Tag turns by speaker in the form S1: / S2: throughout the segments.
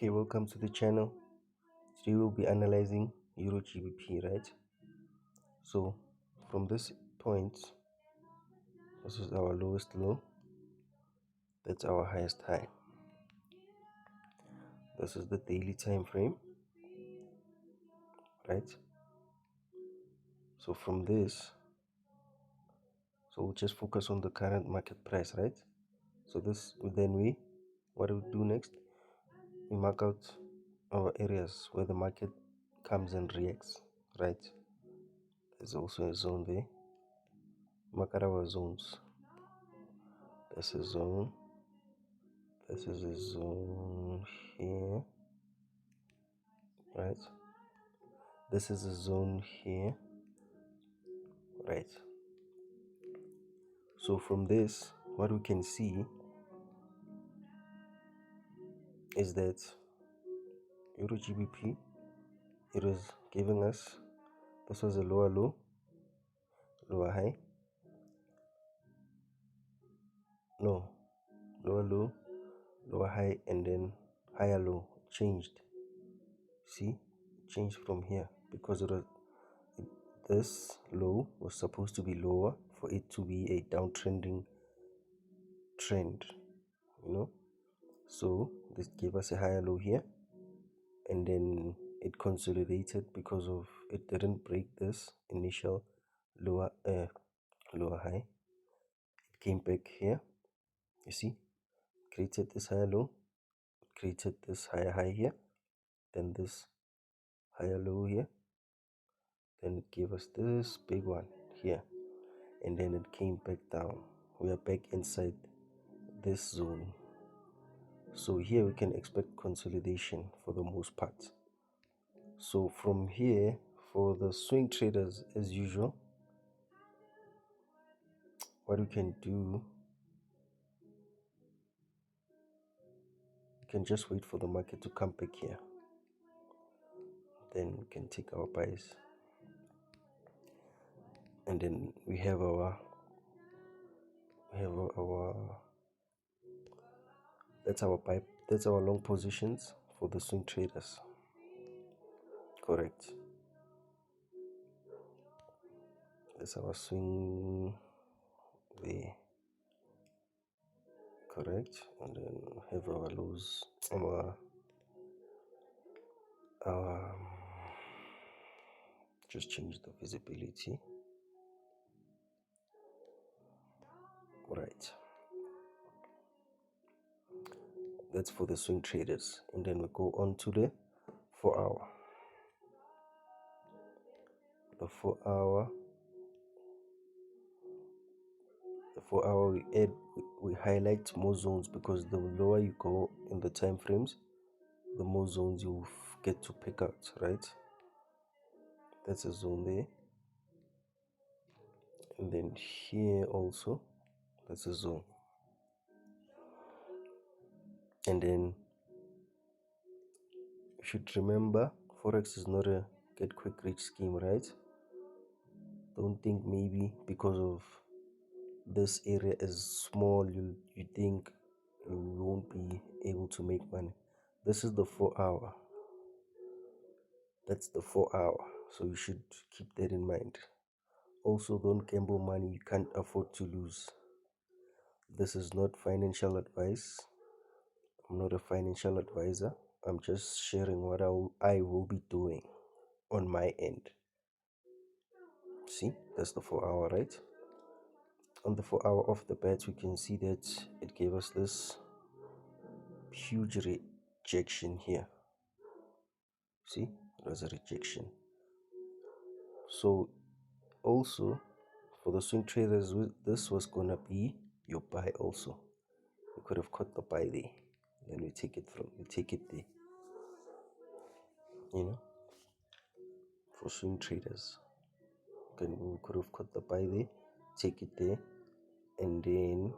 S1: Okay, welcome to the channel. Today we'll be analyzing EURGBP, right? So from this point, this is our lowest low, that's our highest high. This is the daily time frame, right? So from this, we'll just focus on the current market price, right? So what do we do next? We mark out our areas where the market comes and reacts, right? There's also a zone there. Mark out our zones. That's a zone. This is a zone here, right? This is a zone here, right? So from this, what we can see is that EURGBP, it was giving us, this was a lower low, lower high, no, lower low, lower high, and then higher low. Changed. See, changed from here because this low was supposed to be lower for it to be a downtrending trend, so this gave us a higher low here, and then it consolidated because of it didn't break this initial lower high. It came back here, you see, created this higher low, created this higher high here, then this higher low here, then it gave us this big one here, and then it came back down. We are back inside this zone, so here we can expect consolidation for the most part. So from here, for the swing traders, as usual, what we can do, we can just wait for the market to come back here, then we can take our buys, and then we have our that's our long positions for the swing traders. Correct. That's our swing there. Correct. And then have our lows, our just change the visibility. Right. That's for the swing traders, and then we go on to the 4 hour. The 4 hour, we highlight more zones, because the lower you go in the time frames, the more zones you get to pick out, right? That's a zone there, and then here also that's a zone, and then you should remember forex is not a get quick rich scheme, right? Don't think maybe because of this area is small you think you won't be able to make money. This is the 4 hour. That's the 4 hour, so you should keep that in mind. Also, don't gamble money you can't afford to lose. This is not financial advice. I'm not a financial advisor. I'm just sharing what I will be doing on my end. See, that's the 4 hour, right? On the 4 hour off the bat, we can see that it gave us this huge rejection here. See, it was a rejection. So also for the swing traders, this was gonna be your buy also. You could have caught the buy there, then we take it there, for swing traders. Then we could have caught the buy there, take it there, and then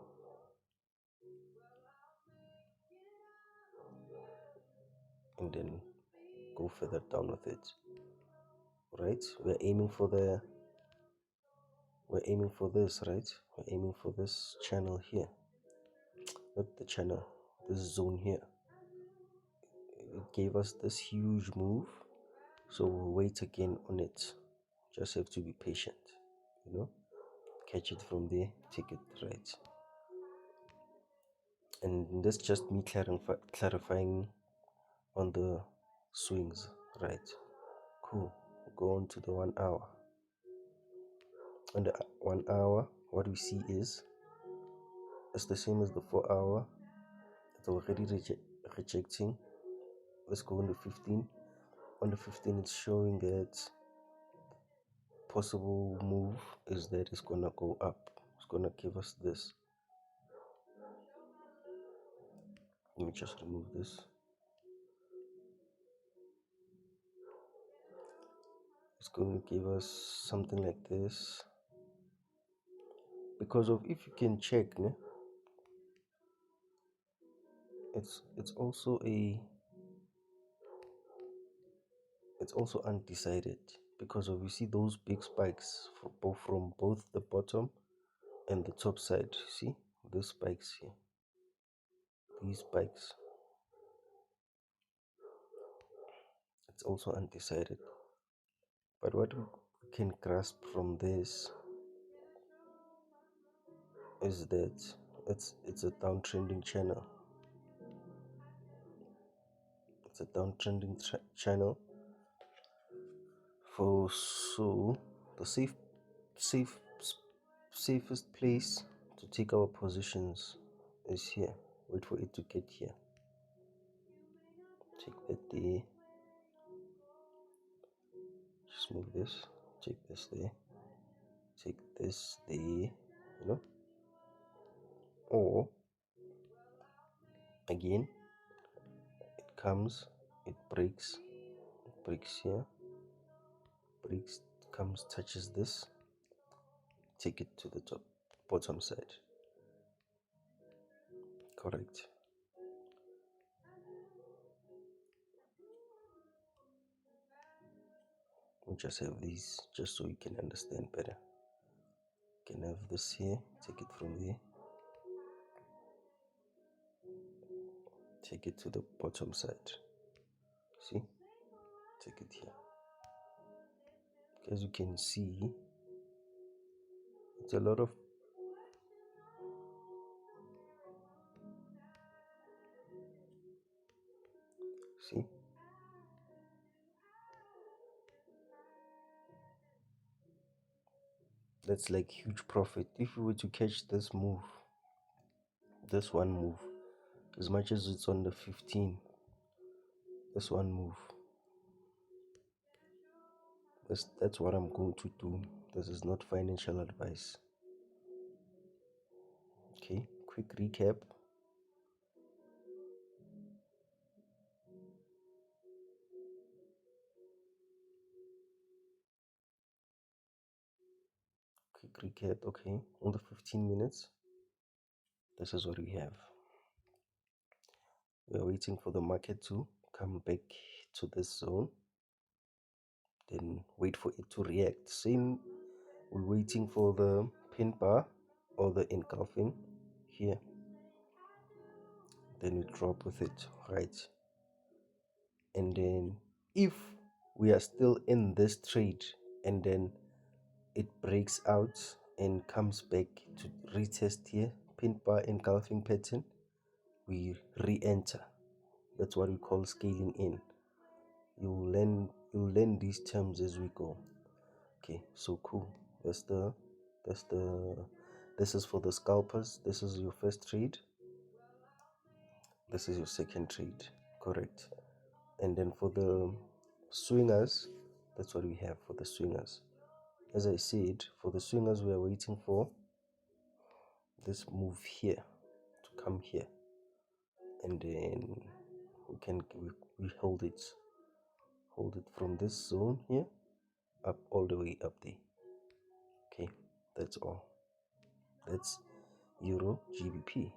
S1: go further down with it. Right? We're aiming for this, right? We're aiming for this channel here, not the channel, this zone here. gave us this huge move, so we'll wait again on it. Just have to be patient, catch it from there, take it right. And that's just me clarifying on the swings, right? Cool. Go on to the 1 hour. On the 1 hour, what we see is it's the same as the 4 hour. It's already rejecting. Let's go on the 15. On the 15, it's showing that possible move is that it's gonna go up. It's gonna give us this. Let me just remove this. It's going to give us something like this. Because of, if you can check, né? It's also undecided, because of, you see those big spikes from both the bottom and the top side. See those spikes here, these spikes. It's also undecided, but what we can grasp from this is that it's a downtrending channel. It's a downtrending channel. So the safest place to take our positions is here. Wait for it to get here. Take that there. Just move this. Take this there. Take this there. Or again, it comes, it breaks here, breaks, comes, touches this, take it to the bottom side. Correct. We just have these just so you can understand better. You can have this here, take it from there, take it to the bottom side. See, take it here. As you can see, it's a lot of that's like huge profit. If we were to catch this move, this one move, as much as it's on the 15, this one move, that's what I'm going to do. This is not financial advice. Okay, quick recap. Okay, on the 15 minutes, this is what we have. We're waiting for the market to come back to this zone, then wait for it to react. Same, we're waiting for the pin bar or the engulfing here, then we drop with it, right? And then if we are still in this trade and then it breaks out and comes back to retest here, pin bar engulfing pattern, we re-enter. That's what we call scaling in. You'll learn these terms as we go. Okay, so cool. This is for the scalpers. This is your first trade. This is your second trade. Correct. And then for the swingers, that's what we have for the swingers. As I said, for the swingers, we are waiting for this move here to come here, and then we hold it from this zone here up all the way up there. Okay, that's all. That's Euro GBP.